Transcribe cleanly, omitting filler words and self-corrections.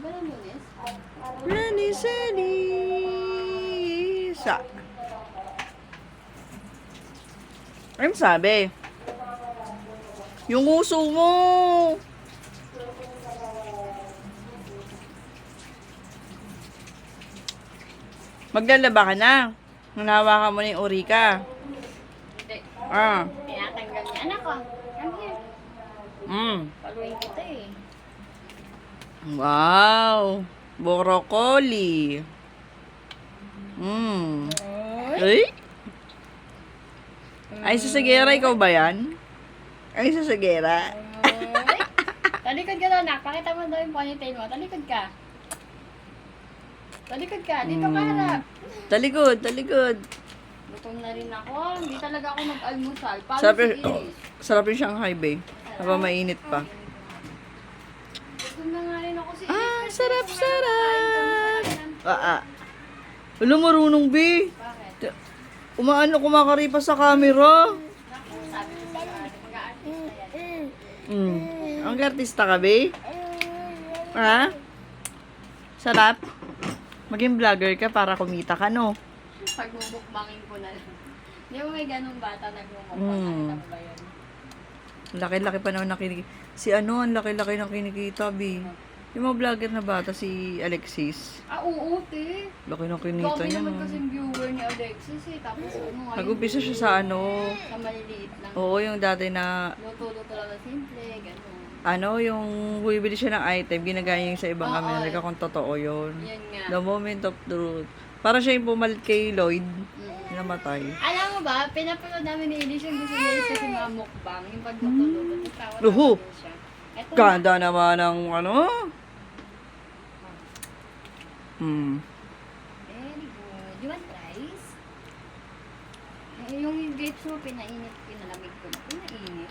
ba ng Lunes? Renis Elisa. Ano sabi? Yung uso mo. Maglalaba ka na. Nanawa ka mo na yung urika. Hindi. Ah. Tinatanggal niya. Anak ko, come here. Paluin kita eh. Wow. Broccoli. Ay? Ay, sa Sagera, ikaw ba yan? Ay, sa Sagera. Ay! Talikod ka daw, anak. Pakita mo daw yung ponytail mo. Talikod ka. Talikod ka. Dito ka harap. Talikod, talikod. Gutom na rin ako. Hindi talaga ako nag-almusal. Paano Sarap si yung, Iris? sarap yung Shanghai, babe. Habang mainit pa. Gutom na nga rin ako si Iris. Ah, kasi sarap, gusto nga nakain kami sa sarap. kanilang- Alam, marunong, be. Bakit? Umaano, kumakaripas sa camera. Naku, sabi ko sa mag-aartista yan. Ang artista ka, be? Ha? Sarap. Maging vlogger ka para kumita ka, no? Pag-mukbangin ko na lang. Di ba may ganung bata nag-mukbang? Mm. Nakita mo ba yun? Laki-laki pa naman nakinig. Si ano, ang laki-laki ng kinikita, be. Yung mga vlogger na bata, si Alexis. Ah, oo, te. Laki ng kinita Grabe niya. naman No? kasing viewer ni Alexis eh. Tapos ano ngayon? Nag-umpisa siya sa ano. Sa maliliit lang. Oo, yung dati na, Luto-luto lang na simple, gano'n. ano, yung bumibili siya ng item, ginagaya niya sa ibang Oo, Amerika kung totoo yun. Yan nga. The moment of truth. Para siya yung pumalit kay Lloyd. Namatay. Alam mo ba, pinapanood namin ni Elish yung gusto niya kasi mga mukbang, yung pagluto-luto. Tawa Luho. siya. Eto na. Ganda naman ng ano. Very good. You want rice? Eh, yung grapes mo, pinainit, pinalamig ko na. Pinainit.